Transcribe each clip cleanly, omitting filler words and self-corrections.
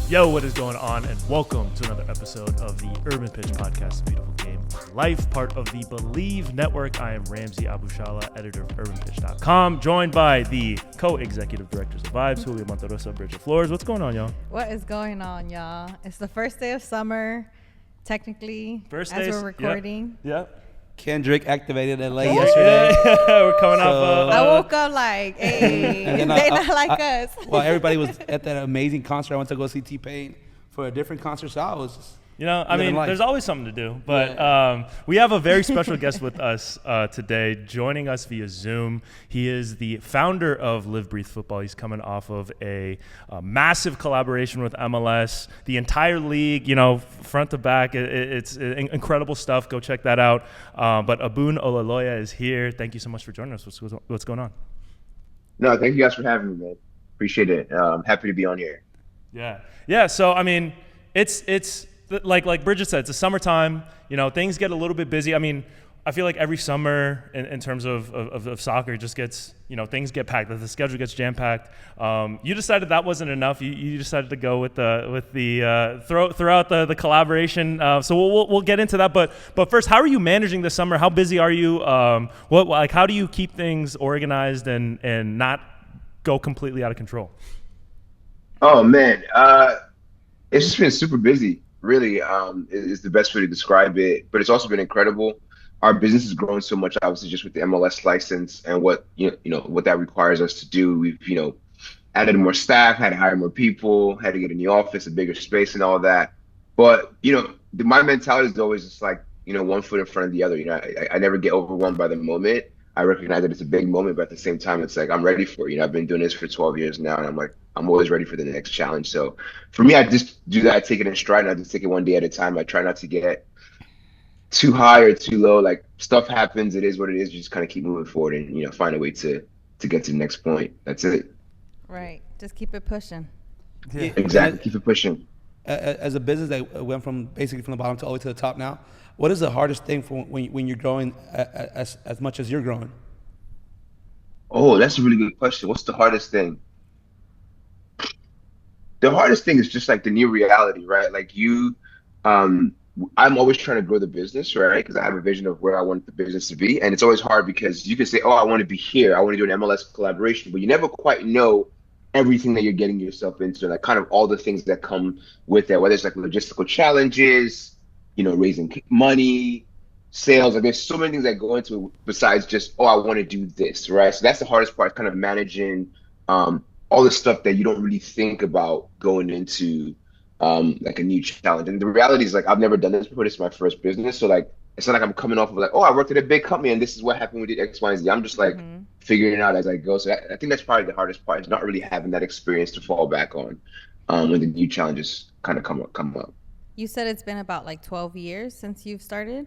Yo, what is going on? And welcome to another episode of the Urban Pitch Podcast, Beautiful Game of Life, part of the Believe Network. I am Ramsey Abushala, editor of UrbanPitch.com, joined by the co-executive directors of Vibes, Julio Monterosa, Bridget Flores. What's going on, y'all? What is going on, y'all? It's the first day of summer, technically, First as days, we're recording. Yep. Kendrick activated LA yesterday. We're coming off. I woke up like, hey, they not like us. Well, everybody was at that amazing concert. I went to go see T-Pain for a different concert, so I was just there's always something to do. But we have a very special guest with us today, joining us via Zoom. He is the founder of Live Breathe Futbol. He's coming off of a massive collaboration with MLS, the entire league, front to back. It's incredible stuff. Go check that out. But Ebun Olaloye is here. Thank you so much for joining us. What's going on? No, thank you guys for having me, man. Appreciate it. Happy to be on here. Yeah. So, it's like Bridget said, it's the summertime. Things get a little bit busy. I feel like every summer in terms of soccer just gets, things get packed. The schedule gets jam-packed. You decided that wasn't enough. You decided to go with the throughout the collaboration. So we'll get into that. But first, how are you managing this summer? How busy are you? How do you keep things organized and not go completely out of control? Oh man, it's just been super busy. Really, is the best way to describe it. But it's also been incredible. Our business has grown so much, obviously, just with the MLS license and what what that requires us to do. We've added more staff, had to hire more people, had to get in the office, a bigger space, and all that. But my mentality is always just like one foot in front of the other. I never get overwhelmed by the moment. I recognize that it's a big moment, but at the same time, it's like I'm ready for it. I've been doing this for 12 years now, and I'm always ready for the next challenge. So for me, I just do that. I take it in stride, and I just take it one day at a time. I try not to get too high or too low. Like, stuff happens. It is what it is. You just kind of keep moving forward and find a way to get to the next point. That's it. Right. Just keep it pushing. Yeah. Exactly. Keep it pushing. As a business that went from basically from the bottom to all the way to the top now, what is the hardest thing for when you're growing as much as you're growing? Oh, that's a really good question. What's the hardest thing? The hardest thing is just like the new reality, right? Like I'm always trying to grow the business, right? Because I have a vision of where I want the business to be. And it's always hard because you can say, oh, I want to be here. I want to do an MLS collaboration, but you never quite know everything that you're getting yourself into, like kind of all the things that come with that, whether it's like logistical challenges, raising money, sales. Like, there's so many things that go into it besides just, oh, I want to do this, right? So that's the hardest part, kind of managing all the stuff that you don't really think about going into like a new challenge. And the reality is, like, I've never done this before. This is my first business. So like, it's not like I'm coming off of like, oh, I worked at a big company and this is what happened with the X, Y, and Z. I'm just like figuring it out as I go. So I think that's probably the hardest part, is not really having that experience to fall back on when the new challenges kind of come up. You said it's been about like 12 years since you've started?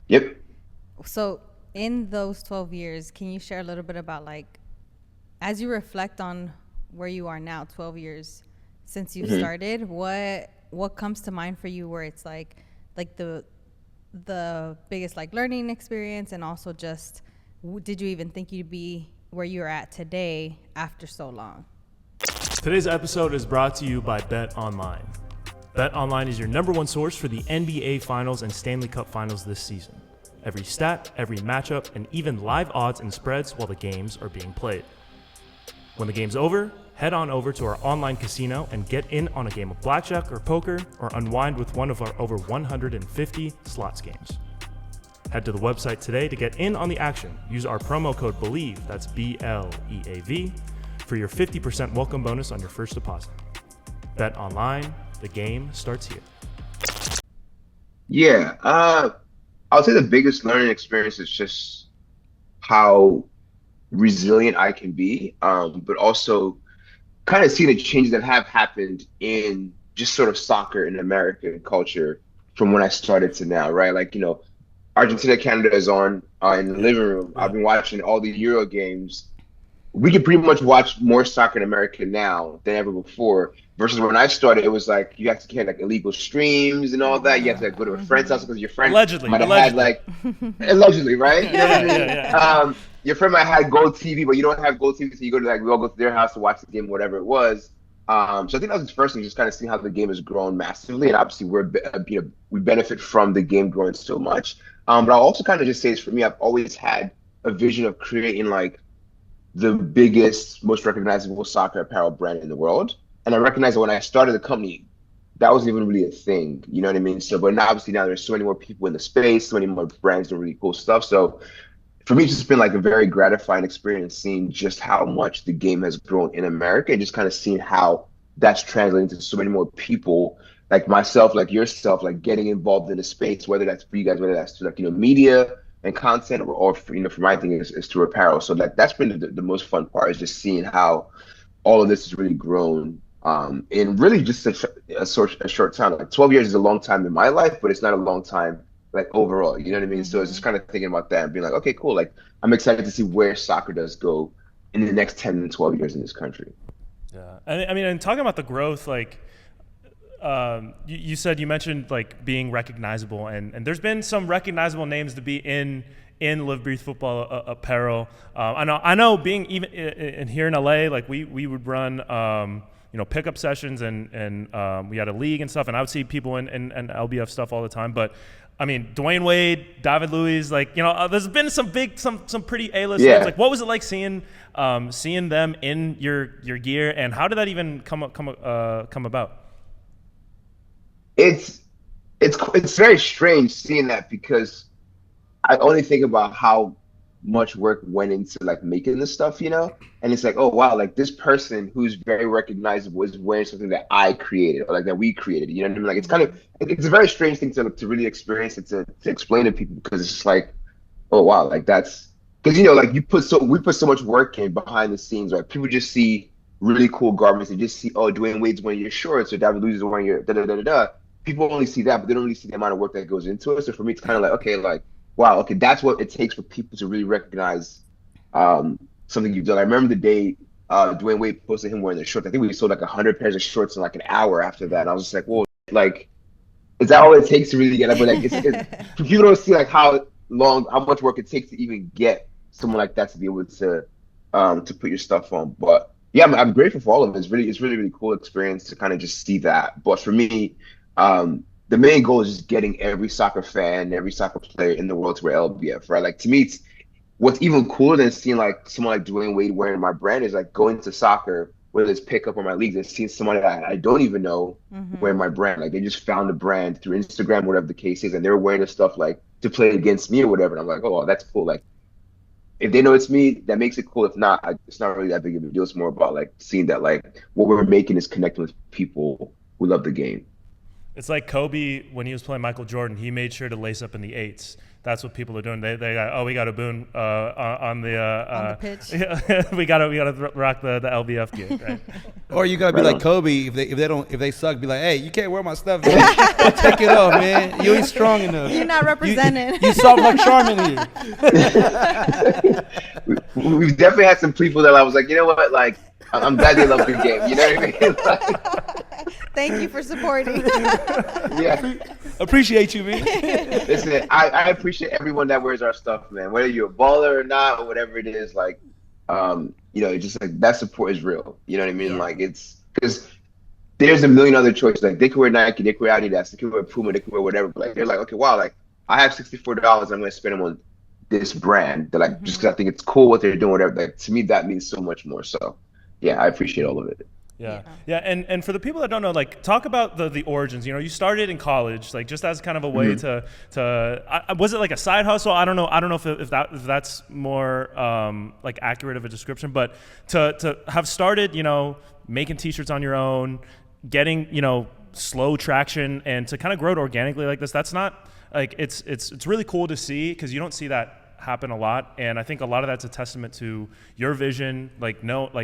Yep. So in those 12 years, can you share a little bit about, like, as you reflect on where you are now, 12 years since you started, what comes to mind for you where it's like the biggest like learning experience, and also just did you even think you'd be where you're at today after so long? Today's episode is brought to you by Bet Online. Bet Online is your number one source for the NBA Finals and Stanley Cup Finals this season. Every stat, every matchup, and even live odds and spreads while the games are being played. When the game's over, head on over to our online casino and get in on a game of blackjack or poker, or unwind with one of our over 150 slots games. Head to the website today to get in on the action. Use our promo code BELIEVE, that's BLEAV, for your 50% welcome bonus on your first deposit. Bet Online, the game starts here. Yeah, I would say the biggest learning experience is just how resilient I can be, but also kind of see the changes that have happened in just sort of soccer in American culture from when I started to now, right? Like, Argentina, Canada is on in the living room. I've been watching all the Euro games. We can pretty much watch more soccer in America now than ever before. Versus when I started, it was like you have to get like illegal streams and all that. You have to go to a friend's house because your friend might have had like allegedly, right? Your friend might have had Gold TV, but you don't have Gold TV, so you go to we all go to their house to watch the game, whatever it was. So I think that was the first thing, just kind of seeing how the game has grown massively, and obviously we benefit from the game growing so much. But I'll also kind of just say is for me, I've always had a vision of creating like the biggest, most recognizable soccer apparel brand in the world. And I recognize that when I started the company, that wasn't even really a thing. You know what I mean? So, but now obviously now there's so many more people in the space, so many more brands doing really cool stuff. So for me, it's just been like a very gratifying experience seeing just how much the game has grown in America and just kind of seeing how that's translating to so many more people like myself, like yourself, like getting involved in the space, whether that's for you guys, whether that's to like, media and content or for, for my thing is through apparel. So like that's been the most fun part is just seeing how all of this has really grown in really just a short time. Like 12 years is a long time in my life, but it's not a long time like overall, you know what I mean? So it's just kind of thinking about that and being like, okay, cool. Like I'm excited to see where soccer does go in the next 10 and 12 years in this country. Yeah. I mean, and talking about the growth, like you mentioned like being recognizable, and there's been some recognizable names to be in Live Breathe Futbol apparel. I know being even in here in LA, like we would run pickup sessions and we had a league and stuff, and I would see people in LBF stuff all the time. But I mean, Dwayne Wade, David Luiz, like there's been some pretty A-list names. Like, what was it like seeing them in your gear, and how did that even come about? It's very strange seeing that because I only think about how much work went into like making this stuff, and it's like, oh wow, like this person who's very recognizable is wearing something that I created or like that we created. You know what I mean? Like it's a very strange thing to really experience it to explain to people because it's just like, oh wow, like that's because like we put so much work in behind the scenes, right? People just see really cool garments and just see, oh, Dwayne Wade's wearing your shorts or David Luiz is wearing your da da da da da. People only see that, but they don't really see the amount of work that goes into it. So for me, it's kind of like, okay, like wow, okay, that's what it takes for people to really recognize something you've done. I remember the day Dwayne Wade posted him wearing the shorts. I think we sold like 100 pairs of shorts in like an hour after that. And I was just like, well, like, is that all it takes to really get up? But like, people don't see like how much work it takes to even get someone like that to be able to put your stuff on. But yeah, I'm grateful for all of it. It's really cool experience to kind of just see that. But for me, the main goal is just getting every soccer fan, every soccer player in the world to wear LBF, right? Like to me, what's even cooler than seeing like someone like Dwayne Wade wearing my brand is like going to soccer, whether it's pickup or my leagues, and seeing someone that I don't even know wearing my brand. Like they just found the brand through Instagram, whatever the case is, and they're wearing the stuff like to play against me or whatever. And I'm like, oh, well, that's cool. Like if they know it's me, that makes it cool. If not, it's not really that big of a deal. It's more about like seeing that like what we're making is connecting with people who love the game. It's like Kobe when he was playing Michael Jordan. He made sure to lace up in the 8s. That's what people are doing. They got, we got Ebun on the pitch. we gotta rock the LBF gear, right? Or you gotta be like Kobe if they suck, be like, hey, you can't wear my stuff, man. Take it off, man. You ain't strong enough. You're not represented. You soft like Charmin here. We've definitely had some people that I was like, you know what, like I'm glad they love the game. You know what I mean? Like, thank you for supporting. Yeah. Appreciate you, man. Listen, I appreciate everyone that wears our stuff, man. Whether you're a baller or not, or whatever it is, like, just like that support is real. You know what I mean? Yeah. Like it's because there's a million other choices. Like they could wear Nike, they could wear Adidas, they could wear Puma, they could wear whatever. But like they're like, okay, wow, like I have $64, I'm gonna spend them on this brand. They're like, just because I think it's cool what they're doing, whatever. Like to me, that means so much more. So yeah, I appreciate all of it. Yeah. And for the people that don't know, like, talk about the origins. You started in college, like, just as kind of a way to was it like a side hustle? I don't know if that's more like accurate of a description, but to have started, making T-shirts on your own, getting slow traction, and to kind of grow it organically like this. That's not like it's really cool to see because you don't see that happen a lot, and I think a lot of that's a testament to your vision. Like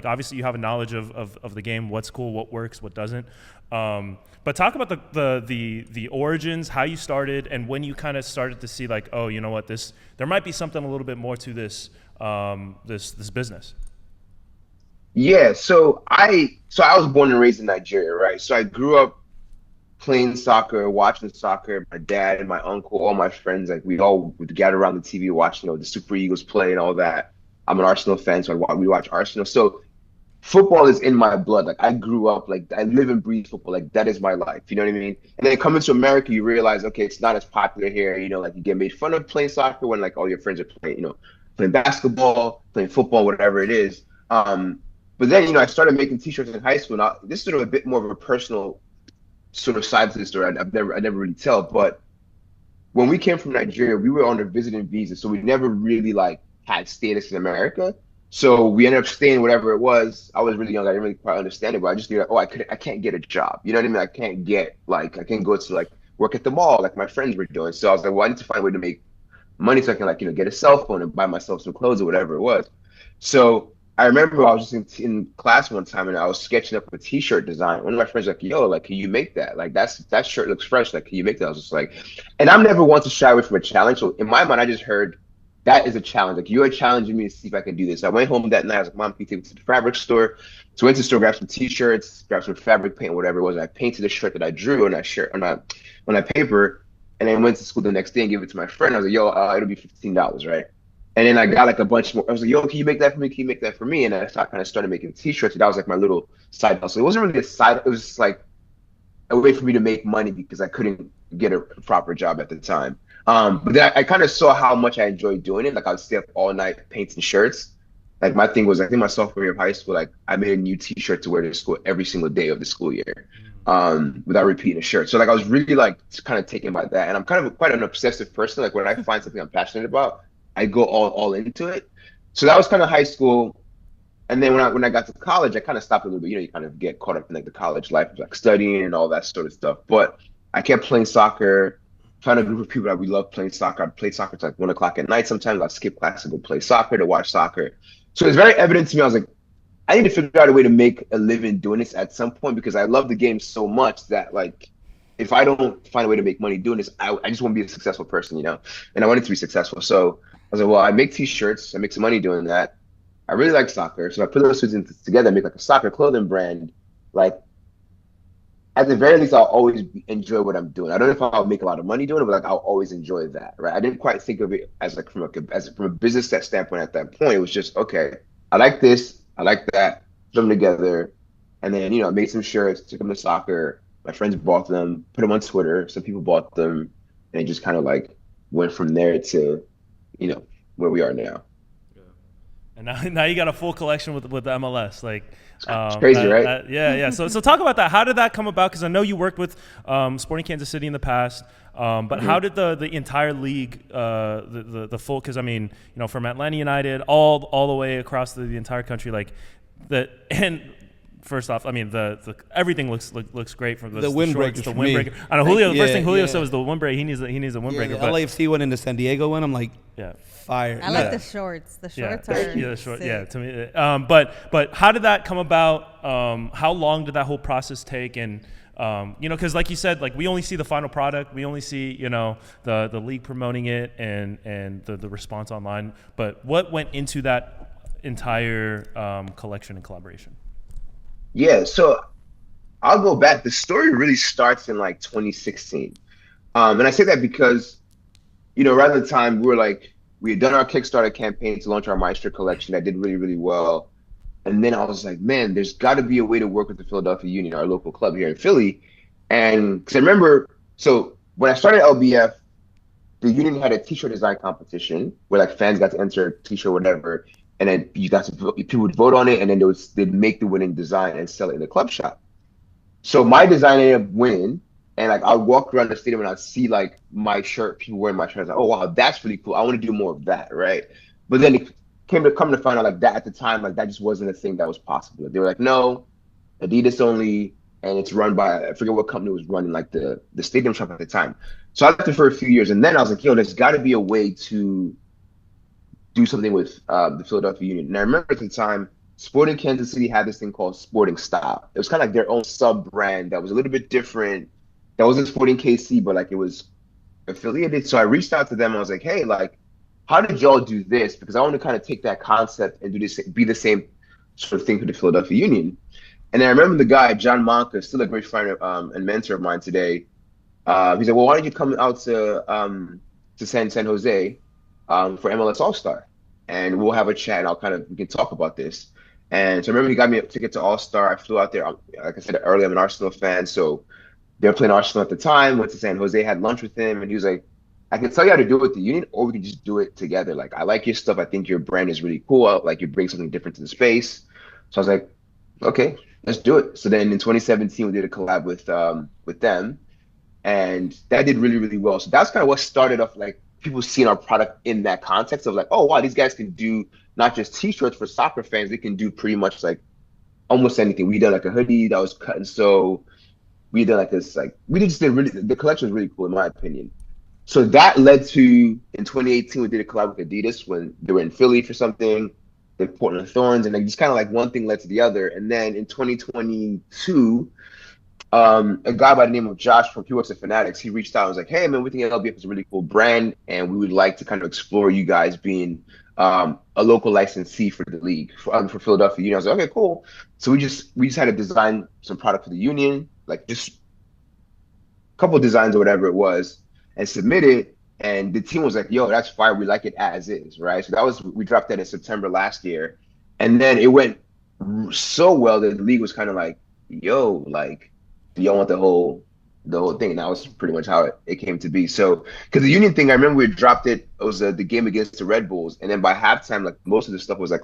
obviously you have a knowledge of the game, what's cool, what works, what doesn't. But talk about the origins, how you started, and when you kind of started to see like, oh, you know what, there might be something a little bit more to this this business. Yeah, so I was born and raised in Nigeria, right? So I grew up playing soccer, watching soccer. My dad and my uncle, all my friends, like we all would gather around the TV watching, the Super Eagles play and all that. I'm an Arsenal fan, so we watch Arsenal. So football is in my blood. Like I grew up, like I live and breathe football. Like that is my life. You know what I mean? And then coming to America, you realize, okay, it's not as popular here. You know, like you get made fun of playing soccer when like all your friends are playing, you know, playing basketball, playing football, whatever it is. But then, you know, I started making t-shirts in high school. Now, this is sort of a bit more of a personal sort of side to the story. I never really tell. But when we came from Nigeria, we were on a visiting visa, so we never really like had status in America. So we ended up staying whatever it was. I was really young. I didn't really quite understand it, but I just knew that, oh, I can't get a job. You know what I mean? I can't go to like work at the mall like my friends were doing. So I was like, well, I need to find a way to make money so I can like, you know, get a cell phone and buy myself some clothes or whatever it was. So I remember I was just in class one time and I was sketching up a t-shirt design. One of my friends was like, yo, like, can you make that? Like that shirt looks fresh. Like, can you make that? I was just like, and I'm never one to shy away from a challenge. So in my mind, I just heard that is a challenge. Like you're challenging me to see if I can do this. I went home that night. I was like, Mom, can you take me to the fabric store? So I went to the store, grabbed some t-shirts, grabbed some fabric paint, whatever it was. And I painted the shirt that I drew on that shirt on that paper. And then went to school the next day and gave it to my friend. I was like, yo, it'll be $15, right? And then I got like a bunch more. I was like, yo, can you make that for me? Can you make that for me? And I kind of started making t-shirts. And that was like my little side hustle. It wasn't really a side. It was just like a way for me to make money because I couldn't get a proper job at the time. But then I kind of saw how much I enjoyed doing it. Like I would stay up all night painting shirts. Like my thing was, I think my sophomore year of high school, like I made a new t-shirt to wear to school every single day of the school year, without repeating a shirt. So like I was really like kind of taken by that. And I'm kind of quite an obsessive person. Like when I find something I'm passionate about, I go all into it. So that was kind of high school. And then when I got to college, I kind of stopped a little bit. You know, you kind of get caught up in like the college life, like studying and all that sort of stuff. But I kept playing soccer, found a group of people that we love playing soccer. I'd play soccer till like 1 o'clock at night. Sometimes I'd skip class and go play soccer to watch soccer. So it's very evident to me. I was like, I need to figure out a way to make a living doing this at some point because I love the game so much that like, if I don't find a way to make money doing this, I just want to be a successful person, you know? And I wanted to be successful. So I was like, well, I make t-shirts. I make some money doing that. I really like soccer. So I put those two together, make like a soccer clothing brand. Like, at the very least, I'll always enjoy what I'm doing. I don't know if I'll make a lot of money doing it, but like I'll always enjoy that, right? I didn't quite think of it as like from a business standpoint at that point. It was just, okay, I like this, I like that, put them together. And then, you know, I made some shirts, took them to soccer. My friends bought them, put them on Twitter. Some people bought them, and it just kind of like went from there to, you know, where we are now. Yeah. And now you got a full collection with the MLS. Like, it's crazy, right? Yeah. So talk about that. How did that come about? Because I know you worked with Sporting Kansas City in the past, but how did the entire league, the full? Because I mean, you know, from Atlanta United all the way across the entire country, like and. First off, I mean the everything looks great from the windbreaker. The windbreaker. I know Julio. The first thing Julio said was the windbreaker. He needs a windbreaker. The LAFC one and the San Diego one. I'm like, fire. I like the shorts. The shorts are the short. Sick. Yeah, to me. But how did that come about? How long did that whole process take? And you know, because like you said, like we only see the final product. We only see, you know, the league promoting it and the response online. But what went into that entire collection and collaboration? Yeah, so I'll go back. The story really starts in like 2016. And I say that because, you know, around the time we had done our Kickstarter campaign to launch our Maestro collection that did really, really well. And then I was like, man, there's got to be a way to work with the Philadelphia Union, our local club here in Philly. And because I remember, so when I started LBF, the Union had a t-shirt design competition where like fans got to enter a t-shirt, whatever. And then you got to people would vote on it, and then they'd make the winning design and sell it in the club shop. So my design ended up winning, and like I'd walk around the stadium and I'd see like my shirt, people wearing my shirt. I was like, oh wow, that's really cool. I want to do more of that, right? But then it come to find out like that at the time, like that just wasn't a thing that was possible. They were like, no, Adidas only, and it's run by I forget what company was running like the stadium shop at the time. So I left it for a few years, and then I was like, yo, there's got to be a way to do something with the Philadelphia Union. And I remember at the time, Sporting Kansas City had this thing called Sporting Style. It was kind of like their own sub-brand that was a little bit different. That wasn't Sporting KC, but like it was affiliated. So I reached out to them and I was like, hey, like, how did y'all do this? Because I want to kind of take that concept and do this, be the same sort of thing for the Philadelphia Union. And I remember the guy, John Monka, still a great friend and mentor of mine today. He's like, well, why don't you come out to San Jose for MLS All-Star? And we'll have a chat and we can talk about this. And so I remember he got me a ticket to All Star. I flew out there. Like I said earlier, I'm an Arsenal fan, so they were playing Arsenal at the time. Went to San Jose, had lunch with him, and he was like, "I can tell you how to do it with the union, or we can just do it together. Like, I like your stuff. I think your brand is really cool. Like, you bring something different to the space." So I was like, "Okay, let's do it." So then in 2017, we did a collab with them, and that did really really well. So that's kind of what started off like people seeing our product in that context of like, oh wow, these guys can do not just t-shirts for soccer fans, they can do pretty much like almost anything. We did like a hoodie that was cut and sew. We did like this like we just did really the collection was really cool in my opinion. So that led to in 2018 we did a collab with Adidas when they were in Philly for something, the Portland Thorns, and like just kind of like one thing led to the other. And then in 2022 a guy by the name of Josh from he works at Fanatics, he reached out and was like, "Hey man, we think LBF is a really cool brand, and we would like to kind of explore you guys being a local licensee for the league for Philadelphia Union." I was like, "Okay, cool." So we just had to design some product for the Union, like just a couple of designs or whatever it was, and submit it. And the team was like, "Yo, that's fire. We like it as is, right?" So that was we dropped that in September last year, and then it went so well that the league was kind of like, "Yo, like." Do y'all want the whole thing? And that was pretty much how it came to be. So, because the Union thing, I remember we dropped it. It was the game against the Red Bulls, and then by halftime, like most of the stuff was like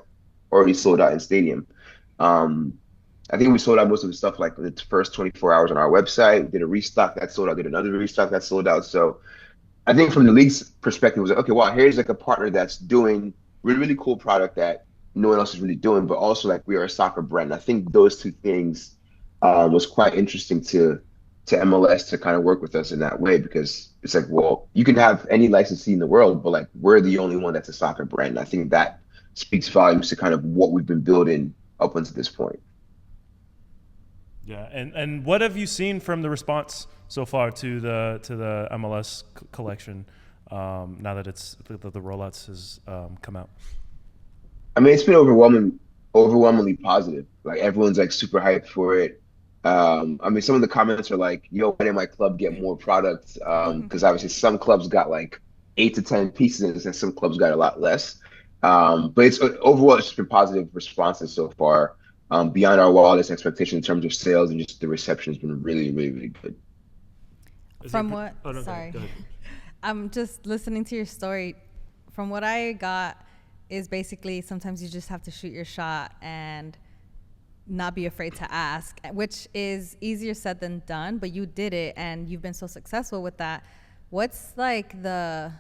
already sold out in stadium. Um, I think we sold out most of the stuff like the first 24 hours on our website. Did a restock that sold out. Did another restock that sold out. So I think from the league's perspective, it was like, okay, wow, here's like a partner that's doing really really cool product that no one else is really doing, but also like we are a soccer brand. I think those two things was quite interesting to MLS to kind of work with us in that way because it's like, well, you can have any licensee in the world, but like we're the only one that's a soccer brand. And I think that speaks volumes to kind of what we've been building up until this point. Yeah, and what have you seen from the response so far to the MLS collection now that it's the rollouts has come out? I mean, it's been overwhelmingly positive. Like everyone's like super hyped for it. I mean, some of the comments are like, "Yo, why didn't my club get more product?" Because obviously some clubs got like 8 to 10 pieces, and some clubs got a lot less. But it's overall, it's just been positive responses so far, beyond our wildest expectation in terms of sales, and just the reception has been really, really, really good. From what? Oh, no, Sorry. go ahead. I'm just listening to your story. From what I got, is basically sometimes you just have to shoot your shot and not be afraid to ask, which is easier said than done, but you did it and you've been so successful with that. What's like the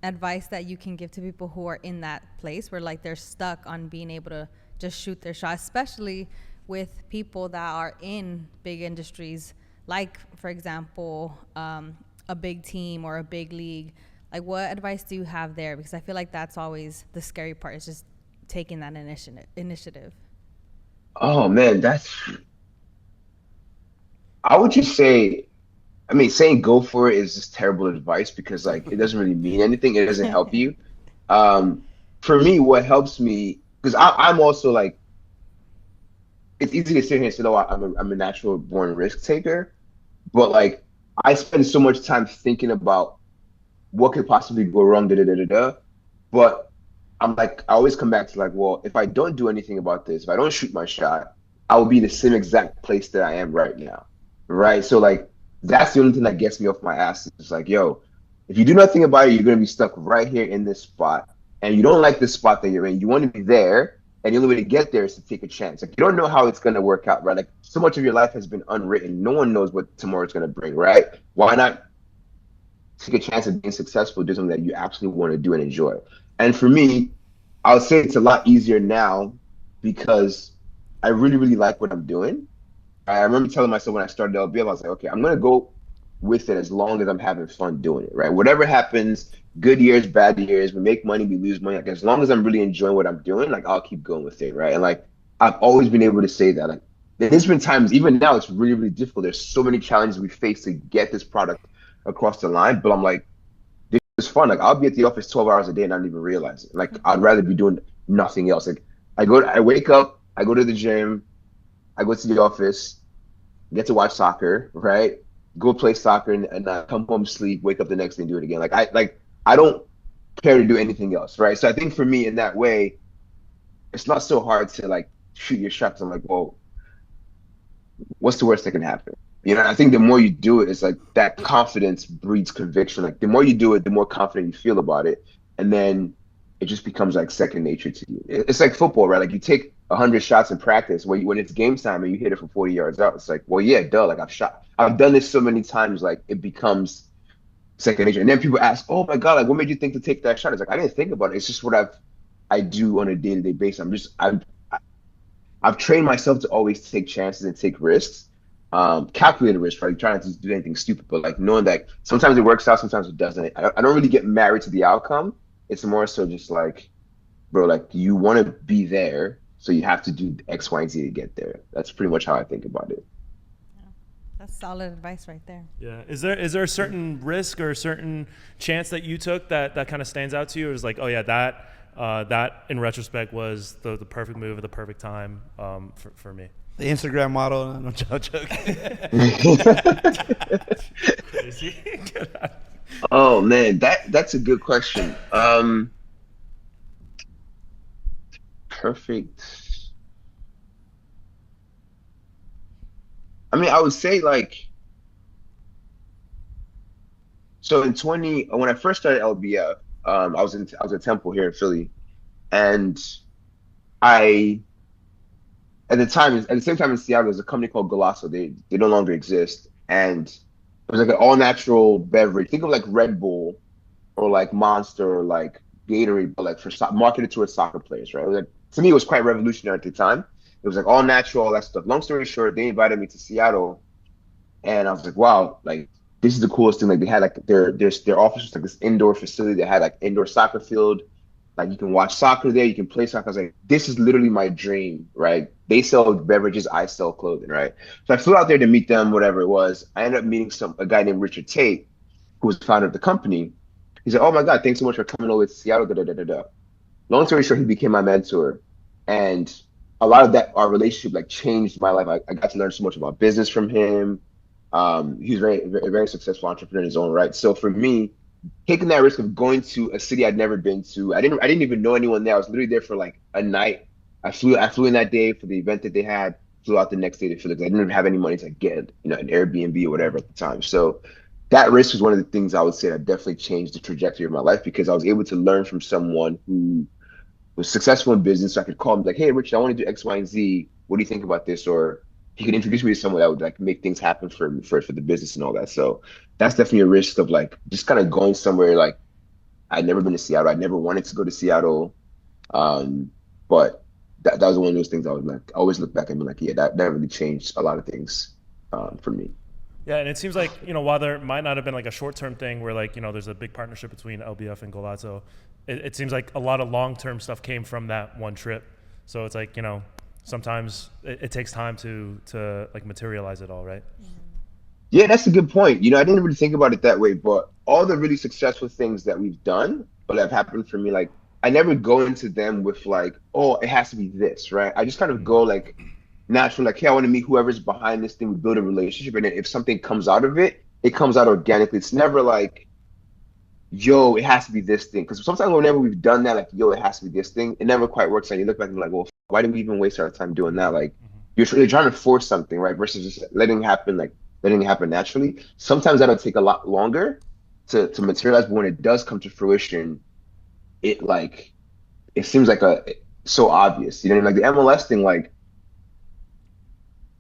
advice that you can give to people who are in that place where like they're stuck on being able to just shoot their shot, especially with people that are in big industries, like for example, a big team or a big league? Like what advice do you have there? Because I feel like that's always the scary part, is just taking that initiative. Oh man, I would just say, I mean, saying go for it is just terrible advice because like it doesn't really mean anything. It doesn't help you. Um, for me, what helps me because I'm also like it's easy to sit here and say, "Oh, I'm a natural born risk taker," but like I spend so much time thinking about what could possibly go wrong, da da da da da. But I'm like, I always come back to like, well, if I don't do anything about this, if I don't shoot my shot, I will be in the same exact place that I am right now, right? So like, that's the only thing that gets me off my ass. It's like, yo, if you do nothing about it, you're gonna be stuck right here in this spot, and you don't like this spot that you're in. You want to be there, and the only way to get there is to take a chance. Like, you don't know how it's gonna work out, right? Like, so much of your life has been unwritten. No one knows what tomorrow's gonna bring, right? Why not take a chance at being successful, do something that you absolutely want to do and enjoy? And for me, I would say it's a lot easier now because I really, really like what I'm doing. I remember telling myself when I started LBL, I was like, okay, I'm going to go with it as long as I'm having fun doing it, right? Whatever happens, good years, bad years, we make money, we lose money. Like, as long as I'm really enjoying what I'm doing, like, I'll keep going with it, right? And like, I've always been able to say that. Like, there's been times, even now, it's really, really difficult. There's so many challenges we face to get this product across the line, but I'm like, it's fun. Like I'll be at the office 12 hours a day and not even realize it. Like I'd rather be doing nothing else. Like I wake up, I go to the gym, I go to the office, get to watch soccer, right? Go play soccer and come home, sleep, wake up the next day and do it again. I don't care to do anything else, right? So I think for me in that way, it's not so hard to like shoot your shots. I'm like, well, what's the worst that can happen? You know, I think the more you do it, it's like that confidence breeds conviction. Like the more you do it, the more confident you feel about it, and then it just becomes like second nature to you. It's like football, right? Like you take 100 shots in practice, when it's game time and you hit it from 40 yards out, it's like, well, yeah, duh. Like I've done this so many times, like it becomes second nature. And then people ask, oh my God, like what made you think to take that shot? It's like I didn't think about it. It's just what I do on a day-to-day basis. I've trained myself to always take chances and take risks, calculated risks, right? Trying not to do anything stupid, but like knowing that sometimes it works out, sometimes it doesn't. I don't really get married to the outcome. It's more so just like, bro, like you want to be there, so you have to do X, Y, and Z to get there. That's pretty much how I think about it. That's solid advice right there. Yeah. Is there a certain risk or a certain chance that you took that kind of stands out to you? Or is like, oh yeah, that in retrospect was the perfect move at the perfect time for me. The Instagram model. No joke. Oh man, that's a good question. Perfect. I mean, I would say like so in 20 when I first started LBF, I was at Temple here in Philly, and I at the same time in Seattle, there's a company called Golasso. They no longer exist, and it was like an all natural beverage. Think of like Red Bull or like Monster or like Gatorade, but like marketed towards soccer players, right? It was like, to me, it was quite revolutionary at the time. It was like all natural, all that stuff. Long story short, they invited me to Seattle, and I was like, wow, like this is the coolest thing. Like they had like their office was like this indoor facility. They had like indoor soccer field. Like you can watch soccer there, you can play soccer. I was like, this is literally my dream, right? They sell beverages, I sell clothing, right? So I flew out there to meet them, whatever it was. I ended up meeting a guy named Richard Tate, who was the founder of the company. He said, "Oh my God, thanks so much for coming over to Seattle." Da, da, da, da, da. Long story short, he became my mentor, and a lot of that our relationship like changed my life. I got to learn so much about business from him. He's very successful entrepreneur in his own right. So for me, taking that risk of going to a city I'd never been to, I didn't even know anyone there. I was literally there for like a night. I flew in that day for the event that they had. Flew out the next day to Philly. I didn't even have any money to get an Airbnb or whatever at the time. So that risk was one of the things I would say that definitely changed the trajectory of my life, because I was able to learn from someone who was successful in business. So I could call him like, "Hey, Richard, I want to do X, Y, and Z. What do you think about this?" Or he could introduce me to someone that would like make things happen for me for the business and all that. So that's definitely a risk of like just kind of going somewhere. Like I'd never been to Seattle. I never wanted to go to Seattle. But that was one of those things I was like, I always look back and be like, yeah, that really changed a lot of things for me. Yeah, and it seems like, while there might not have been like a short-term thing where like, there's a big partnership between LBF and Golazzo, it seems like a lot of long-term stuff came from that one trip. So it's like, sometimes it takes time to like materialize it all, right? Yeah, that's a good point. I didn't really think about it that way, but all the really successful things that we've done or that have happened for me, like I never go into them with like, oh, it has to be this, right? I just kind of go like natural, like, hey, I want to meet whoever's behind this thing. We build a relationship, and then if something comes out of it, it comes out organically. It's never like, yo, it has to be this thing. Because sometimes whenever we've done that, like, yo, it has to be this thing, it never quite works. And you look back and be like, well, why did we even waste our time doing that? Like, you're trying to force something, right? Versus just letting it happen naturally. Sometimes that'll take a lot longer to materialize, but when it does come to fruition, it seems like so obvious. Like the MLS thing, like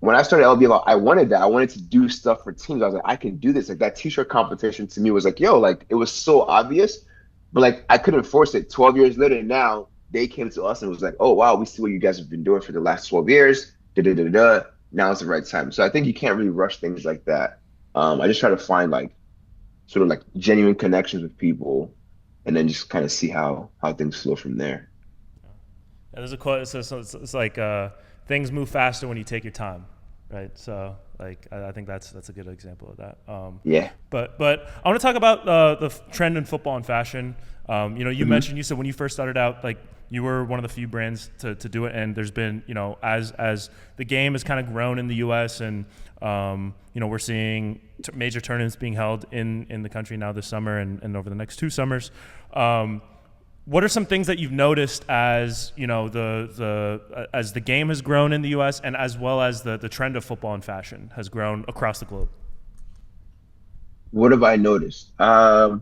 when I started LBL, I wanted that. I wanted to do stuff for teams. I was like, I can do this. Like that t-shirt competition to me was like, yo, like it was so obvious, but like I couldn't force it. 12 years later, now they came to us and was like, oh wow, we see what you guys have been doing for the last 12 years. Da da da da. Now it's the right time. So I think you can't really rush things like that. I just try to find like sort of like genuine connections with people, and then just kind of see how things flow from there. Yeah, there's a quote. It's like things move faster when you take your time, right? So like I think that's a good example of that. Yeah. But I want to talk about the trend in football and fashion. You mentioned, you said when you first started out, like you were one of the few brands to do it, and there's been, as the game has kind of grown in the U.S. and we're seeing major tournaments being held in the country now this summer and over the next 2 summers. what are some things that you've noticed as as the game has grown in the U.S. and as well as the trend of football and fashion has grown across the globe? What have I noticed? I've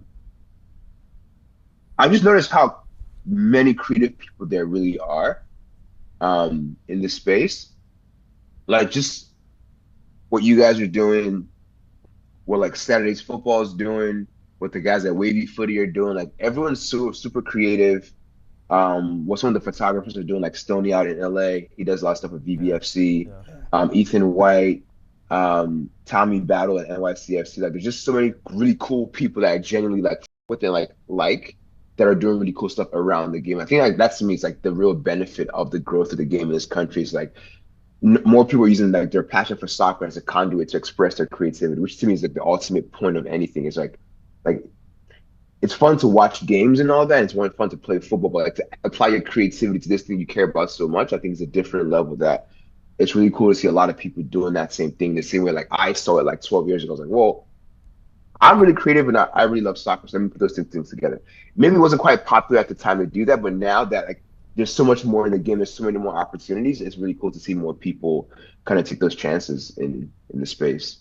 just noticed how many creative people there really are in this space. Like just what you guys are doing, what like Saturday's football is doing, what the guys at Wavy Footy are doing. Like everyone's super creative. What some of the photographers are doing, like Stoney out in LA, he does a lot of stuff with VBFC. Ethan White, Tommy Battle at NYCFC. Like there's just so many really cool people that I genuinely like within like that are doing really cool stuff around the game. I think like that to me is like the real benefit of the growth of the game in this country is like more people are using like their passion for soccer as a conduit to express their creativity, which to me is like the ultimate point of anything. It's like it's fun to watch games and all that. And it's more fun to play football, but like to apply your creativity to this thing you care about so much, I think it's a different level that it's really cool to see a lot of people doing that same thing the same way like I saw it like 12 years ago. I was like, well, I'm really creative and I really love soccer, so let me put those two things together. Maybe it wasn't quite popular at the time to do that, but now that like there's so much more in the game, there's so many more opportunities, it's really cool to see more people kind of take those chances in the space.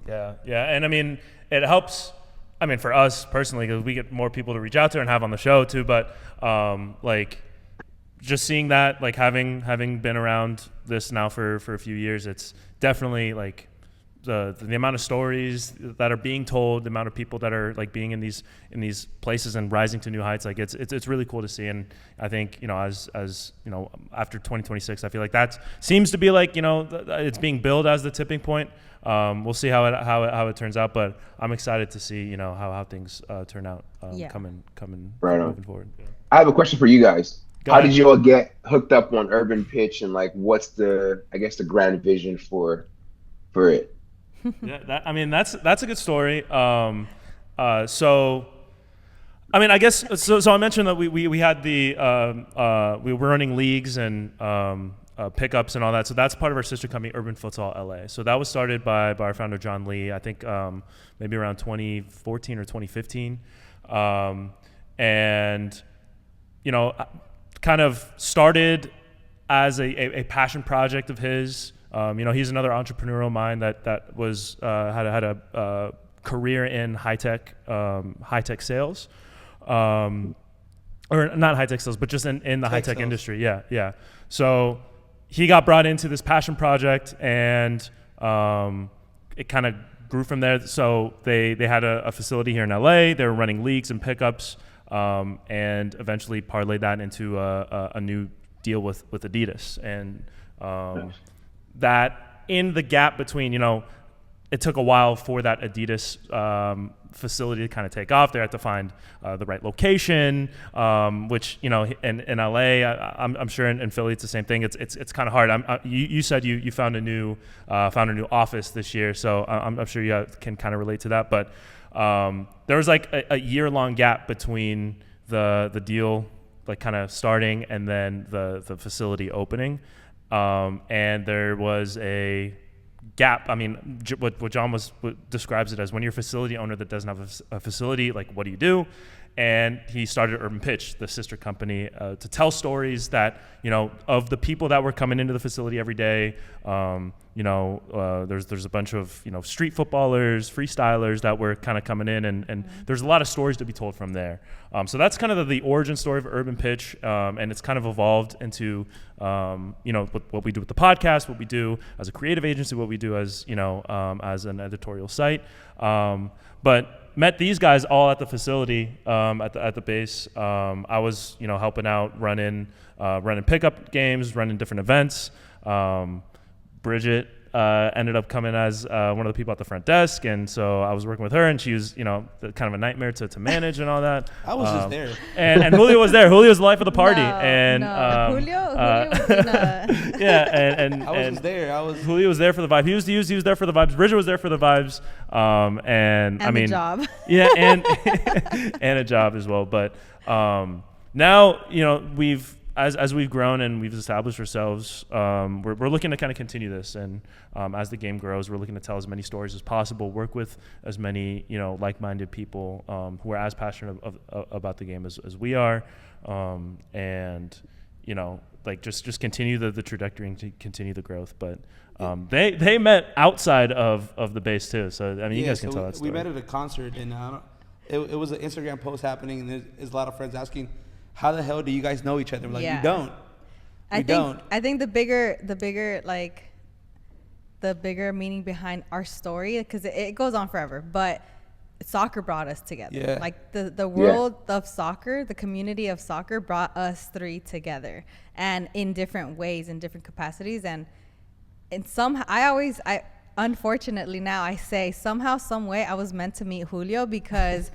Yeah, and I mean, it helps. I mean, for us personally, because we get more people to reach out to and have on the show too. But like, just seeing that, like having been around this now for a few years, it's definitely like the amount of stories that are being told, the amount of people that are like being in these places and rising to new heights. Like it's really cool to see. And I think as after 2026, I feel like that seems to be like it's being billed as the tipping point. We'll see how it turns out, but I'm excited to see how things turn out coming right moving forward. Yeah. I have a question for you guys. How did you all get hooked up on Urban Pitch, and like what's the grand vision for it? Yeah, that's a good story. So I mean, I guess so I mentioned that we had we were running leagues and pickups and all that. So that's part of our sister company, Urban Futsal LA. So that was started by our founder, John Lee, I think maybe around 2014 or 2015. And, kind of started as a passion project of his. He's another entrepreneurial mind that was had a career in high tech sales. Or not high tech sales, but just in the high tech industry. Yeah. So he got brought into this passion project, and it kind of grew from there. So they had a facility here in LA. They were running leagues and pickups, and eventually parlayed that into a new deal with Adidas. And that in the gap between, it took a while for that Adidas facility to kind of take off. They had to find the right location, which in LA, I'm sure in Philly it's the same thing. It's kind of hard. You said you found a new office this year, so I'm sure you can kind of relate to that. But there was like a year-long gap between the deal like kind of starting and then the facility opening, and there was a gap. I mean, what John describes it as, when you're a facility owner that doesn't have a facility, like what do you do? And he started Urban Pitch, the sister company, to tell stories that, of the people that were coming into the facility every day. There's a bunch of, street footballers, freestylers that were kind of coming in, and there's a lot of stories to be told from there. So that's kind of the origin story of Urban Pitch, and it's kind of evolved into, what we do with the podcast, what we do as a creative agency, what we do as, as an editorial site. But met these guys all at the facility, at the base. I was, helping out, running pickup games, running different events. Bridget ended up coming as one of the people at the front desk, and so I was working with her, and she was, kind of a nightmare to manage and all that. I was just there, and Julio was there. Julio was the life of the party, Julio was and I was just there. Julio was there for the vibe. He was there for the vibes. Bridget was there for the vibes, and I mean, the job. Yeah, and and a job as well. But now, as we've grown and we've established ourselves, we're looking to kind of continue this. And as the game grows, we're looking to tell as many stories as possible, work with as many, like-minded people who are as passionate about the game as we are. And, just continue the trajectory and continue the growth. But they met outside of the base too. So, I mean, you guys can tell that story. We met at a concert, and it was an Instagram post happening, and there's a lot of friends asking, how the hell do you guys know each other? I'm like, we don't. I think the bigger meaning behind our story, because it goes on forever, but soccer brought us together. Yeah. Like the world of soccer, the community of soccer brought us three together, and in different ways, in different capacities. And unfortunately now I say somehow, some way I was meant to meet Julio, because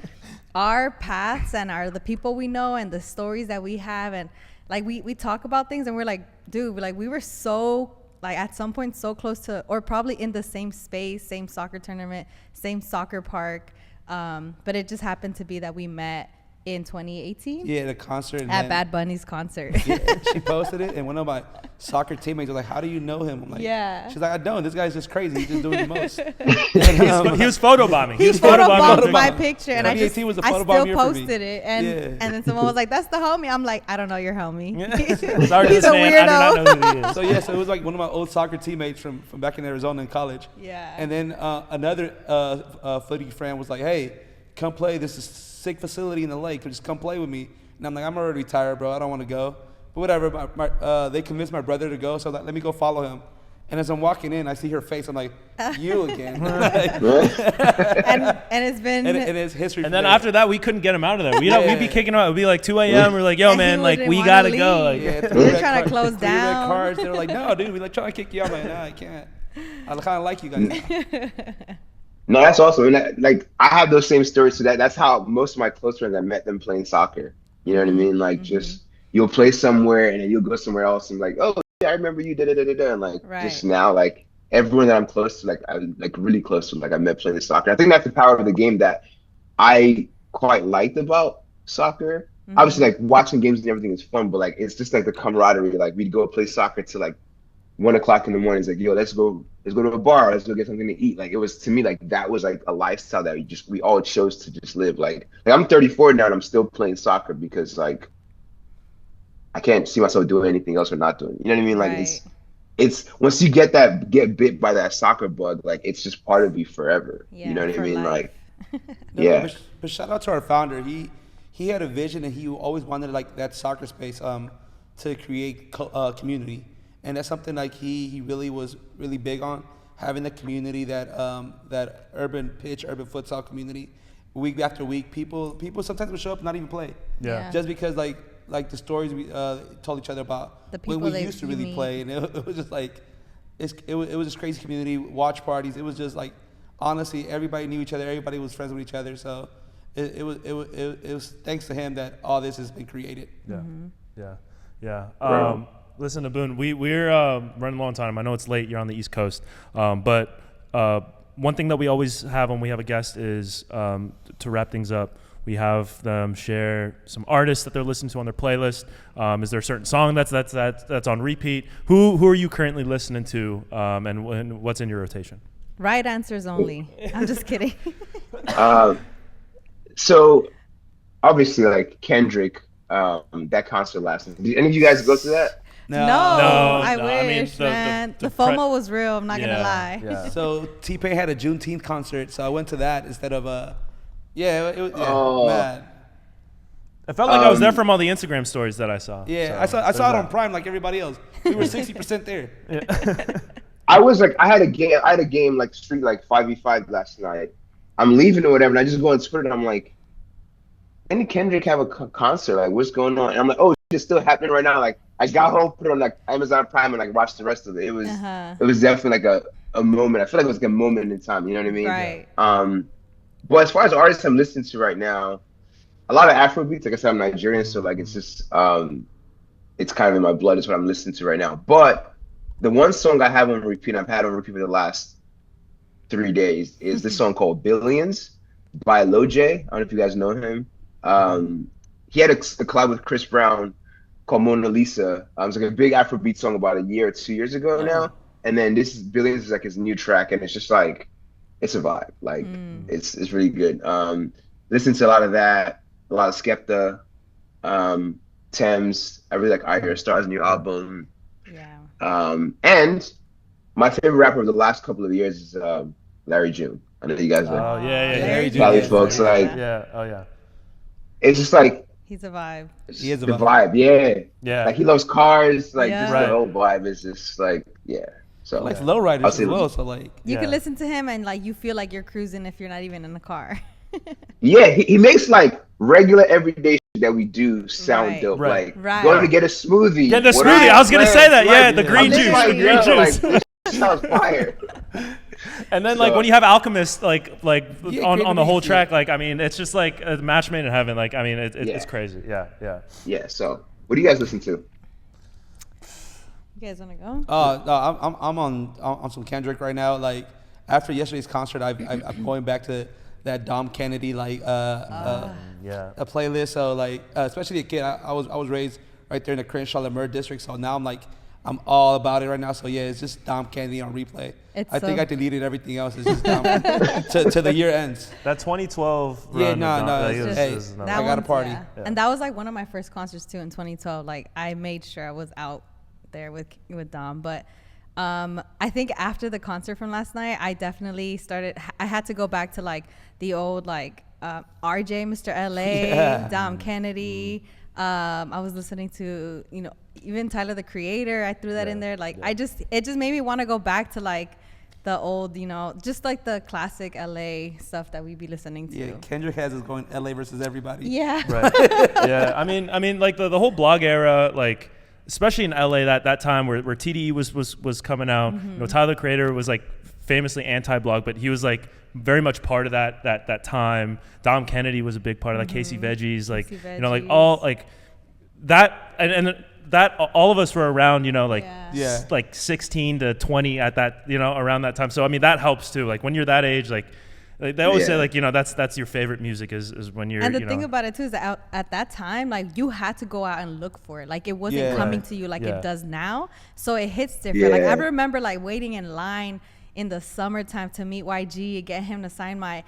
our paths and the people we know and the stories that we have, and like we talk about things and we're like, dude, like we were so like at some point so close to, or probably in the same space, same soccer tournament, same soccer park. But it just happened to be that we met in 2018. Yeah, at a concert. At Bad Bunny's concert. Yeah, she posted it, and one of my soccer teammates was like, how do you know him? I'm like, yeah. She's like, I don't. This guy's just crazy. He's just doing the most. He was photobombing. He photobombed my picture, and I still posted it. And then someone was like, that's the homie. I'm like, I don't know your homie. Sorry, he's a weirdo. I do not know who he is. So it was like one of my old soccer teammates from back in Arizona in college. Yeah. And then another footy friend was like, hey, come play. This is sick facility in the lake. Just come play with me. And I'm like, I'm already retired, bro. I don't want to go. But whatever. They convinced my brother to go, so I was like, let me go follow him. And as I'm walking in, I see her face. I'm like, you again. and it's been and it's history. And then after that, we couldn't get him out of there. We'd be kicking him out. It'd be like 2 a.m. We're like, yo, man, like we gotta go. Like, we were trying to close down. Red cards. They were like, no, dude, we like trying to kick you out. I'm like, no, I can't. I kind of like you guys. No, that's awesome. And I have those same stories. So that's how most of my close friends, I met them playing soccer. You know what I mean? Like just you'll play somewhere and then you'll go somewhere else and like, oh, yeah, I remember you. And like just now, like everyone that I'm close to, I'm like really close to, I met playing soccer. I think that's the power of the game that I quite liked about soccer. Obviously, like watching games and everything is fun, but like it's just like the camaraderie. Like we'd go play soccer till like 1 o'clock in the morning. It's like, yo, let's go to a bar. Let's go get something to eat. Like it was, to me, like that was like a lifestyle that we all chose to just live. Like I'm 34 now and I'm still playing soccer because like I can't see myself doing anything else or not doing. You know what I mean? Like it's once you get bit by that soccer bug, like it's just part of you forever. Yeah, you know what I mean? life. Like But shout out to our founder. He had a vision and he always wanted like that soccer space to create community. And that's something like he really was really big on, having the community that urban futsal community, week after week. People sometimes would show up and not even play. Yeah. Just because like the stories we told each other about the people when we used to really play, and it was just like it was this crazy community, watch parties. It was just like honestly everybody knew each other, everybody was friends with each other. So it was thanks to him that all this has been created. Yeah. Listen, Ebun, we're running low on time. I know it's late. You're on the East Coast. But one thing that we always have when we have a guest is to wrap things up, we have them share some artists that they're listening to on their playlist. Is there a certain song that's on repeat? Who are you currently listening to, and what's in your rotation? Right answers only. I'm just kidding. So obviously, like Kendrick, that concert last night. Did any of you guys go to that? No, I wish, the man. The FOMO was real. I'm not gonna lie. Yeah. So T-Pain had a Juneteenth concert, so I went to that instead of mad. I felt like I was there from all the Instagram stories that I saw. Yeah, so I saw it on Prime like everybody else. We were 60% there. I was like, I had a game like street like 5v5 last night. I'm leaving or whatever, and I just go on Twitter and I'm like, didn't Kendrick have a concert? Like, what's going on? And I'm like, oh, it's still happening right now. Like, I got home, put it on like Amazon Prime, and like watched the rest of it. It was definitely like a moment. I feel like it was like a moment in time. You know what I mean? Right. But as far as artists I'm listening to right now, a lot of Afro beats. Like I said, I'm Nigerian, so like it's just it's kind of in my blood. Is what I'm listening to right now. But the one song I have on repeat, I've had on repeat for the last 3 days, is this song called "Billions" by Loj. I don't know if you guys know him. He had a collab with Chris Brown called Mona Lisa. It's like a big Afrobeat song about a year or 2 years ago now. And then this is Billions is like his new track, and it's just like it's a vibe. Like it's really good. Listen to a lot of that, a lot of Skepta, Thames. I really like I Hear Star's new album. Yeah. And my favorite rapper of the last couple of years is Larry June. I know you guys know. Oh yeah, Larry June. Cali folks, like yeah, oh yeah. It's just like He's a vibe. He is a the vibe. vibe, Yeah. Like he loves cars, like Yeah. just Right. the whole vibe is just like So Like lowriders I'll as say- well. So like, You Yeah. can listen to him and like you feel like you're cruising if you're not even in the car. yeah, he makes like regular everyday shit that we do sound Right. dope. Right. Like Right. going to get a smoothie. Get the What are smoothie. your I was gonna say that. plans? Yeah, Like, the green I'm just juice. like, The green yo, juice. Like, this sounds fire. And then like So- when you have Alchemist like Yeah, on great the whole beats, track, like I mean it's just like a match made in heaven. Like I mean it's Yeah. crazy. Yeah, yeah. Yeah. So what do you guys listen to? You guys want to go? no, I'm on some Kendrick right now. Like after yesterday's concert, I'm going back to that Dom Kennedy Yeah. a playlist. So like, especially a kid, I was raised right there in the Crenshaw Lemur district. So now I'm all about it right now. So yeah, it's just Dom Kennedy on replay. I think I deleted everything else. It's just Dom to the year ends. That 2012 Yeah, run no, with no, Don- it's it was- just- it was hey, another- I got a one's- party. yeah. Yeah. And that was like one of my first concerts too in 2012. Like I made sure I was out there with Dom. But I think after the concert from last night, I definitely I had to go back to like the old like RJ, Mr. LA, Yeah. Dom Kennedy. I was listening to, even Tyler the Creator. I threw that in there. Like it just made me want to go back to like the old, just like the classic LA stuff that we be listening to. Yeah, Kendrick has us going LA versus everybody. Yeah. Right. Yeah. I mean, like the whole blog era, like especially in LA that time where TDE was coming out. Tyler the Creator was like famously anti-blog, but he was like very much part of that time. Dom Kennedy was a big part of that. Casey Veggies, like Casey like Veggies. all like that and that all of us were around, like Yeah. like 16 to 20 at that, around that time. So I mean that helps too. Like when you're that age, like they always say like that's your favorite music is when you're. And the thing about it too is that at that time, like you had to go out and look for it. Like it wasn't Yeah. coming to you like Yeah. it does now. So it hits different. Like Yeah. I remember like waiting in line in the summertime to meet YG and get him to sign my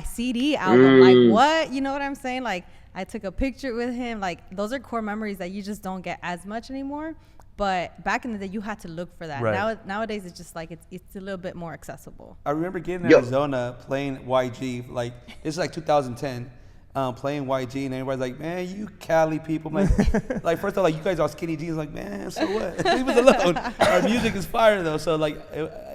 CD album. Like what? You know what I'm saying? Like I took a picture with him. Like those are core memories that you just don't get as much anymore. But back in the day, you had to look for that. Right. Nowadays, it's just like it's a little bit more accessible. I remember getting in Yo. Arizona playing YG. Like this is like 2010, playing YG, and everybody's like, "Man, you Cali people." I'm like first of all, like you guys are skinny jeans. Like, man, so what? Leave us alone. Our music is fire though. So like,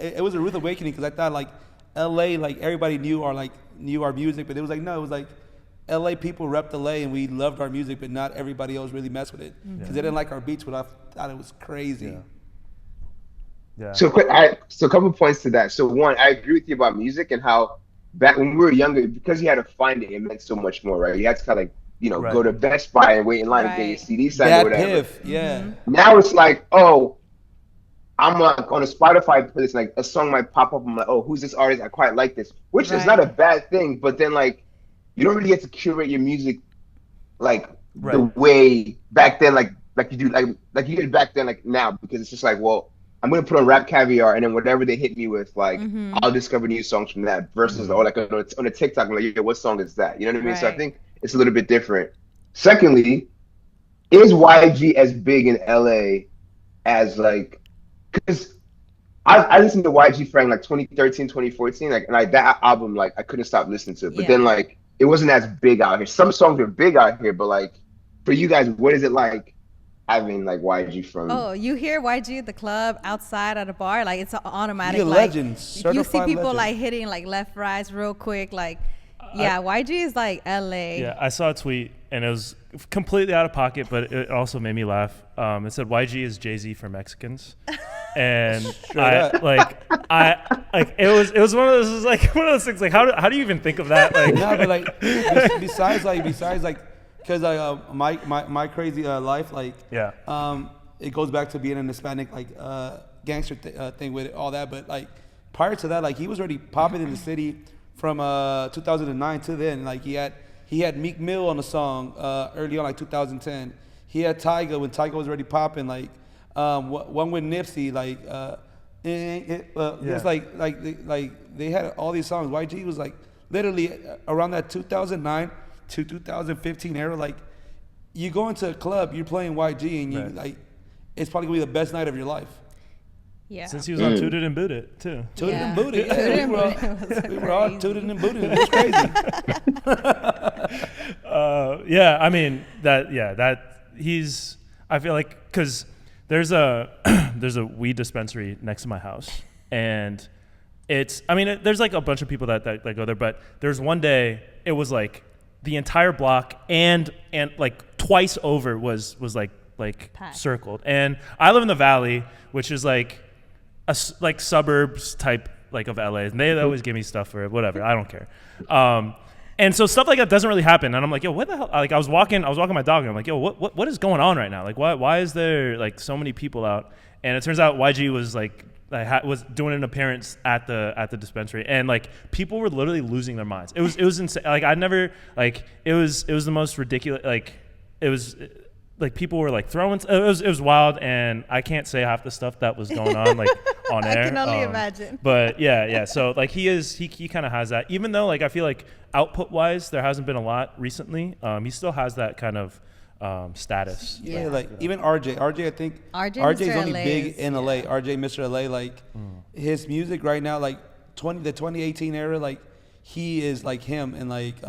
it was a rude awakening because I thought like, LA, like everybody knew our music, but it was like no, it was like. LA people repped LA and we loved our music, but not everybody else really messed with it because they didn't like our beats. But I thought it was crazy. Yeah. So a couple points to that. So one, I agree with you about music and how back when we were younger, because you had to find it, it meant so much more, right? You had to kind of like, Right. go to Best Buy and wait in line to get your Right. CD signed or That whatever. piff, yeah. Now it's like, oh, I'm like on a Spotify playlist, like a song might pop up. I'm like, oh, who's this artist? I quite like this, which is Right. not a bad thing. But then like, you don't really get to curate your music like the Right. way back then, like you do, like you did back then, like now, because it's just like, well, I'm gonna put on Rap Caviar, and then whatever they hit me with, like I'll discover new songs from that. Versus, oh, like on a TikTok, I'm like, yeah, what song is that? You know what I mean? So I Right. think it's a little bit different. Secondly, is YG as big in LA as like, because I listened to YG for like 2013, 2014, like, and that album, like, I couldn't stop listening to it. But Yeah. then, like, it wasn't as big out here. Some songs are big out here, but like, for you guys, what is it like having like YG from? Oh, you hear YG at the club, outside at a bar, like it's automatic. You're like, legends, you see certified people legends. like hitting like left, rights real quick. Like, yeah, YG is like LA. Yeah, I saw a tweet and it was completely out of pocket, but it also made me laugh. It said YG is Jay-Z for Mexicans, and up. it was one of those, it was like one of those things. Like how do you even think of that? Like No, but like besides because my crazy life, like yeah, it goes back to being an Hispanic like gangster thing with it, all that. But like prior to that, like he was already popping in the city from 2009 to then. Like he had Meek Mill on the song early on, like 2010. he had Tyga when Tyga was already popping. Like one with Nipsey, like it's like they had all these songs. YG was like literally around that 2009 to 2015 era. Like you go into a club, you're playing YG, and you like it's probably gonna be the best night of your life. Yeah. Since he was on Tooted and Booted too. Tooted and Booted. Yeah, we were all tooted and booted. It was crazy. Yeah, I mean I feel like because there's a weed dispensary next to my house, and there's like a bunch of people that go there, but there's one day it was like the entire block and like twice over was like packed. Circled. And I live in the Valley, which is like like suburbs type like of LA, and they always give me stuff for it, whatever, I don't care. And so stuff like that doesn't really happen, and I'm like, yo, what the hell? Like I was walking my dog, and I'm like, yo, what is going on right now? Like why is there like so many people out? And it turns out YG was like was doing an appearance at the dispensary, and like people were literally losing their minds. It was insane. Like I never like it was the most ridiculous. Like it was. Like people were like throwing. It was wild, and I can't say half the stuff that was going on like on air. I can only imagine. But yeah. So like he kind of has that. Even though like I feel like output wise there hasn't been a lot recently, he still has that kind of status. Yeah, like even RJ. I think RJ's only big in LA. RJ, Mr. LA, like his music right now, like the 2018 era, like he is like him, and like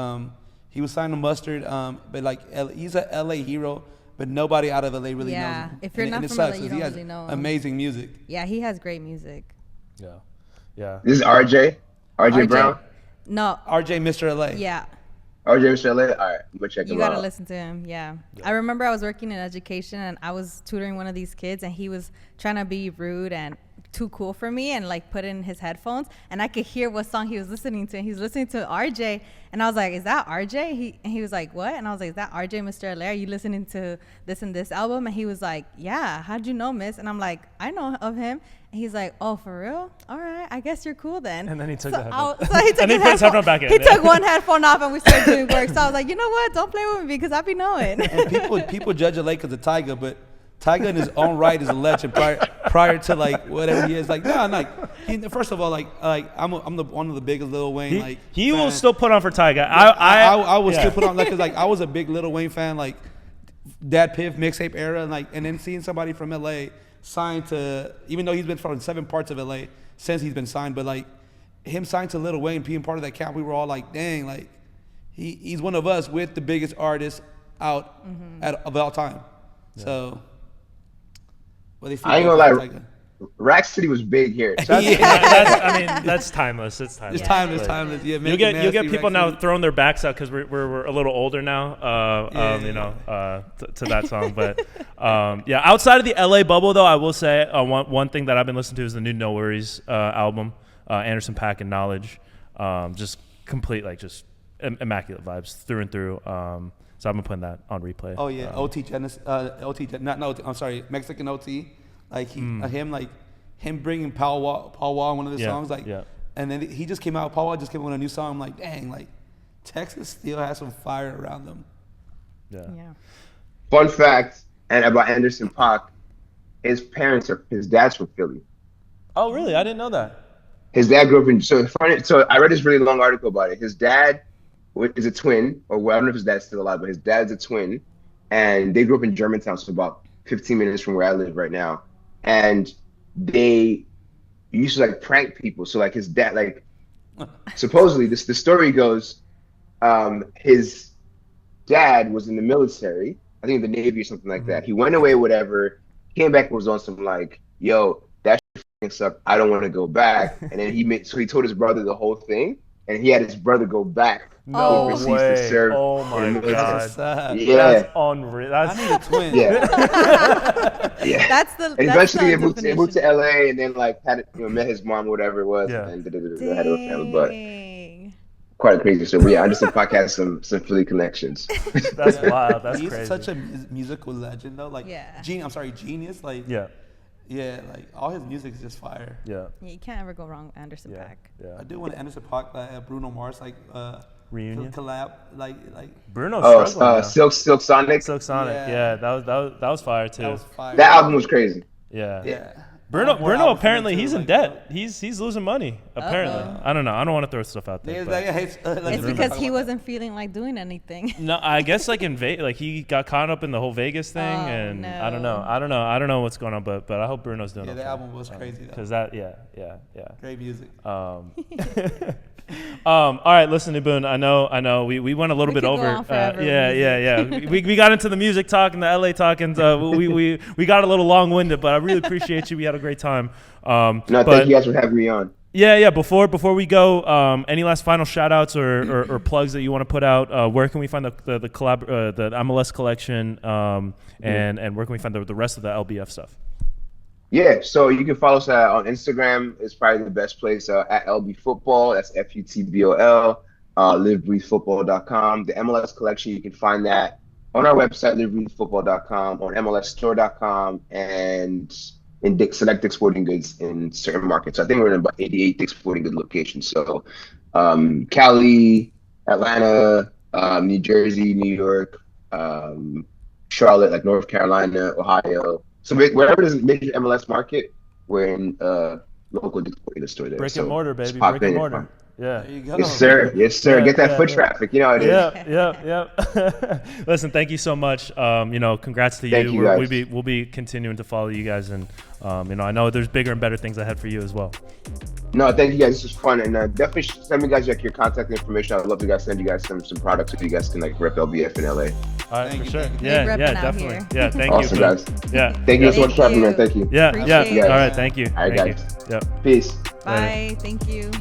he was signed to Mustard, but like he's a LA hero. But nobody out of LA really knows him. If you're not from LA, you don't really know him. Amazing music. Yeah, he has great music. Yeah. This is RJ Brown. No. RJ, Mr. LA. Yeah. RJ, Mr. LA. All right, I'm gonna check him out. You gotta listen to him. Yeah. I remember I was working in education, and I was tutoring one of these kids, and he was trying to be rude and too cool for me, and like put in his headphones, and I could hear what song he was listening to. And he was listening to RJ, and I was like, "Is that RJ?" He was like, "What?" And I was like, "Is that RJ, Mr. LA? Are you listening to this and this album?" And he was like, "Yeah. How'd you know, miss?" And I'm like, "I know of him." And he's like, "Oh, for real? All right. I guess you're cool then." And then he took the headphone. So he took his headphone back in. He took one headphone off, and we started doing work. So I was like, "You know what? Don't play with me because I be knowing." And people judge LA because of Tyga, but Tyga in his own right is a legend prior to like whatever he is. Like first of all, like I'm one of the biggest Lil Wayne he will still put on for Tyga. I will still put on because like I was a big Lil Wayne fan, like Dad Piff mixtape era, and then seeing somebody from LA signed to, even though he's been from 7 parts of LA since he's been signed, but like him signed to Lil Wayne, being part of that camp, we were all like, dang, like he's one of us with the biggest artist out of all time. Yeah. So. I ain't gonna lie, Rack City was big here. So that's timeless. It's timeless. It's timeless. Yeah, you'll get people now throwing their backs out because we're a little older now. To that song, but outside of the LA bubble though, I will say one thing that I've been listening to is the new No Worries album, Anderson .Paak and Knowledge, just complete like just immaculate vibes through and through. So I've been putting that on replay. Oh yeah, Mexican OT, like him bringing Paul Wall on one of the songs, and then he just came out. Paul Wall just came out with a new song. I'm like, dang, like Texas still has some fire around them. Yeah. Fun fact, and about Anderson .Paak, his dad's from Philly. Oh really? I didn't know that. His dad grew up in. So I read this really long article about it. His dad is a twin, or I don't know if his dad's still alive, but his dad's a twin, and they grew up in Germantown, so about 15 minutes from where I live right now. And they used to like prank people. So like his dad, like supposedly the story goes, his dad was in the military, I think in the Navy or something like that. He went away, whatever, came back and was on some like, yo, that shit fucking sucked. I don't want to go back. And then he told his brother the whole thing, and he had his brother go back. No way. To serve oh my God. Yeah. That's unreal. I need a twin. Yeah. That's the. And eventually he moved to LA, and then like met his mom, whatever it was, and had a family. But quite a crazy story. Yeah, Anderson .Paak has some Philly connections. That's wild. That's He's crazy. such a musical legend though. Like genius. Like yeah, like all his music is just fire. Yeah, you can't ever go wrong with Anderson .Paak. I do want Anderson .Paak, Bruno Mars, like reunion. collab, like Bruno's Oh, struggling now. Silk Sonic. Silk Sonic. Yeah. Yeah, that was fire too. that was fire. That album was crazy. Yeah. Yeah. Bruno More albums apparently too, he's in like, debt. He's losing money apparently. Uh-oh. I don't know. I don't want to throw stuff out there. It's but- It's because he wasn't feeling like doing anything. No, I guess like in Vegas, like he got caught up in the whole Vegas thing, Oh, and no. I don't know what's going on, but I hope Bruno's doing Yeah, okay. the album was crazy though. Because that, yeah. Great music. All right, listen, Ebun. I know. We went a little We bit could go over. on forever with Yeah. we got into the music talk and the LA talk, and we got a little long-winded, but I really appreciate you. We had a great time. No, but- thank you guys for having me on. Yeah. Before we go, any last final shout-outs or plugs that you want to put out? Where can we find the collab, the MLS collection, and where can we find the rest of the LBF stuff? Yeah, so you can follow us on Instagram. It's probably the best place at LB Football. That's FUTBOL. LiveBreatheFootball.com. The MLS collection, you can find that on our website, LiveBreatheFootball.com, on MLSstore.com, and in Dick's Select Dick's Sporting Goods in certain markets. I think we're in about 88 Dick's Sporting Goods locations. So Cali, Atlanta, New Jersey, New York, Charlotte, like North Carolina, Ohio. So wherever there's a major MLS market, we're in local Dick's Sporting Goods store there. Brick So and mortar, just baby. pop Brick and in. mortar. Yeah. There you go. Yes, sir. Yeah. Get that foot yeah. traffic. You know how it is. Yeah. Listen, thank you so much. Congrats to Thank you, guys. We'll be continuing to follow you guys, and I know there's bigger and better things ahead for you as well. No, thank you guys. This was fun, and definitely send me guys your contact information. I'd love to send you guys some products so you guys can like rep LBF in LA. All right, Thank for you, sure. thank you. Yeah, Big repping out definitely. here. Yeah, thank Awesome, you. guys. Yeah. Thank you so much for having me. you. Thank you. Yeah. Appreciate All it. right, thank you. All right, Thank guys. you. Yep. Peace. Bye. Thank you.